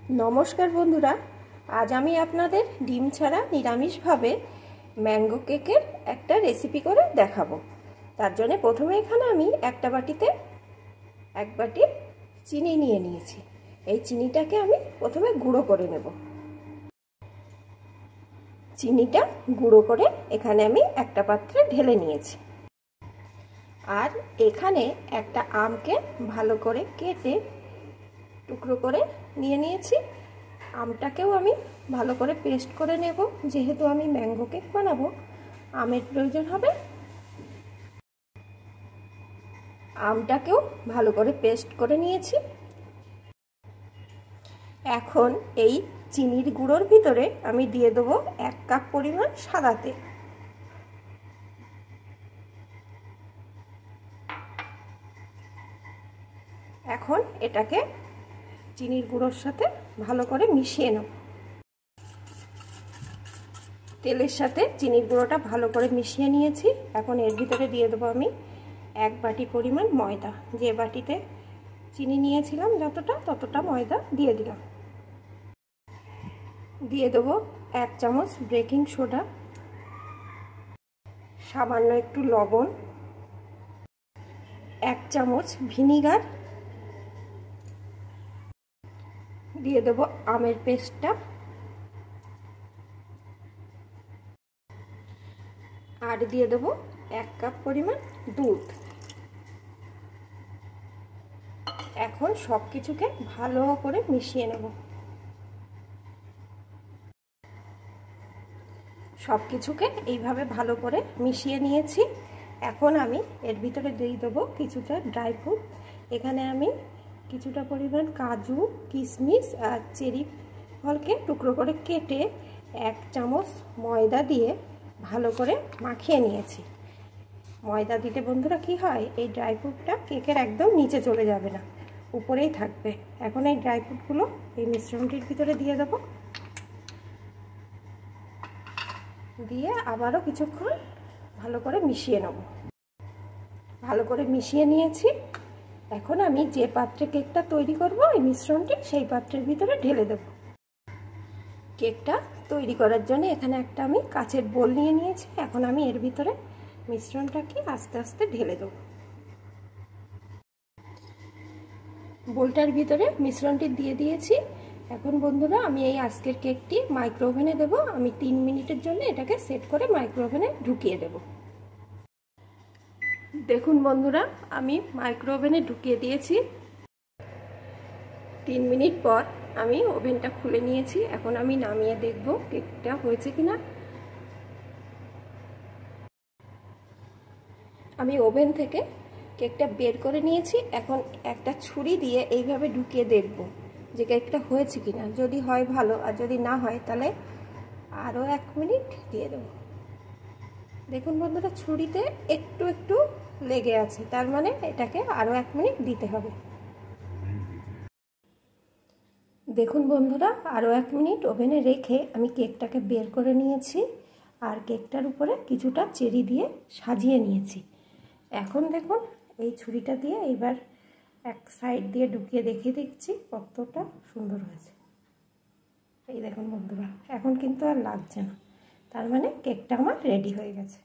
নমস্কার বন্ধুরা, আজ আমি আপনাদের ডিম ছাড়া নিরামিষভাবে ম্যাঙ্গো কেকের একটা রেসিপি করে দেখাবো। তার জন্য প্রথমে এখানে আমি একটা বাটিতে এক বাটি চিনি নিয়ে নিয়েছি। এই চিনিটাকে আমি প্রথমে গুঁড়ো করে নেব। চিনিটা গুঁড়ো করে এখানে আমি একটা পাত্রে ঢেলে নিয়েছি। আর এখানে একটা আমকে ভালো করে কেটে টুকরো করে নিয়ে নিয়েছি। আমটাকেও আমি ভালো করে পেস্ট করে নেব, যেহেতু আমি ম্যাঙ্গো কেক বানাবো আমের প্রয়োজন হবে। আমটাকেও ভালো করে পেস্ট করে নিয়েছি। এখন এই চিনির গুঁড়োর ভিতরে আমি দিয়ে দেবো 1 কাপ পরিমাণ সাদা তেল। এখন এটাকে চিনির গুঁড়োর সাথে ভালো করে মিশিয়ে নেব। তেলের সাথে চিনির গুঁড়োটা ভালো করে মিশিয়ে নিয়েছি। এখন এর ভিতরে দিয়ে দেবো আমি 1 বাটি পরিমাণ ময়দা। যে বাটিতে চিনি নিয়েছিলাম ততটা ময়দা দিয়ে দিলাম। দিয়ে দেবো 1 চামচ বেকিং সোডা, সামান্য একটু লবণ, 1 চামচ ভিনিগার, দিয়ে দেবো আমের পেস্টটা, আর দিয়ে দেবো 1 কাপ পরিমাণ দুধ। এখন সব কিছুকে ভালো করে মিশিয়ে নেব। সব কিছুকে এইভাবে ভালো করে মিশিয়ে নিয়েছি। এখন আমি এর ভিতরে দিয়ে দেবো কিছুটা ড্রাই ফ্রুট। এখানে আমি কিছুটা পরিমাণ কাজু, কিশমিশ আর চেরি ফলকে টুকরো করে কেটে 1 চামচ ময়দা দিয়ে ভালো করে মাখিয়ে নিয়েছি। ময়দা দিতে বন্ধুরা কি হয়, এই ড্রাই ফ্রুটটা কেকের একদম নিচে চলে যাবে না, উপরেই থাকবে। এখন এই ড্রাই ফ্রুটগুলো এই মিশ্রণটির ভিতরে দিয়ে দেবো, দিয়ে আবারও কিছুক্ষণ ভালো করে মিশিয়ে নেব। ভালো করে মিশিয়ে নিয়েছি। এখন আমি যে পাত্রে কেকটা তৈরি করব এই মিশ্রণটি, সেই পাত্রের ভিতরে ঢেলে দেব। কেকটা তৈরি করার জন্য এখানে একটা আমি কাচের বোল নিয়ে নিয়েছি। এখন আমি এর ভিতরে মিশ্রণটাকে আস্তে আস্তে ঢেলে দেব। বোলটার ভিতরে মিশ্রণটি দিয়ে দিয়েছি। এখন বন্ধুরা আমি এই আজকের কেকটি মাইক্রো ওভেনে দেবো। আমি 3 মিনিটের জন্য এটাকে সেট করে মাইক্রো ওভেনে ঢুকিয়ে দেব। দেখুন বন্ধুরা, আমি মাইক্রো ওভেনে ঢুকিয়ে দিয়েছি। 3 মিনিট পর আমি ওভেনটা খুলে নিয়েছি। এখন আমি নামিয়ে দেখব কেকটা হয়েছে কিনা। আমি ওভেন থেকে কেকটা বের করে নিয়েছি। এখন একটা ছুরি দিয়ে এইভাবে ঢুকিয়ে দেখব যে কেকটা হয়েছে কিনা। যদি হয় ভালো, আর যদি না হয় তাহলে আরও 1 মিনিট দিয়ে দেব। দেখুন বন্ধুরা, ছুরিতে একটু একটু লেগে আছে, তার মানে এটাকে আরও 1 মিনিট দিতে হবে। দেখুন বন্ধুরা, আরও 1 মিনিট ওভেনে রেখে আমি কেকটাকে বের করে নিয়েছি, আর কেকটার উপরে কিছুটা চেরি দিয়ে সাজিয়ে নিয়েছি। এখন দেখুন এই ছুরিটা দিয়ে এবার এক সাইড দিয়ে ঢুকিয়ে দেখছি কতটা সুন্দর হয়েছে। এই দেখুন বন্ধুরা, এখন কিন্তু আর লাগছে না, তার মানে কেকটা আমার রেডি হয়ে গেছে।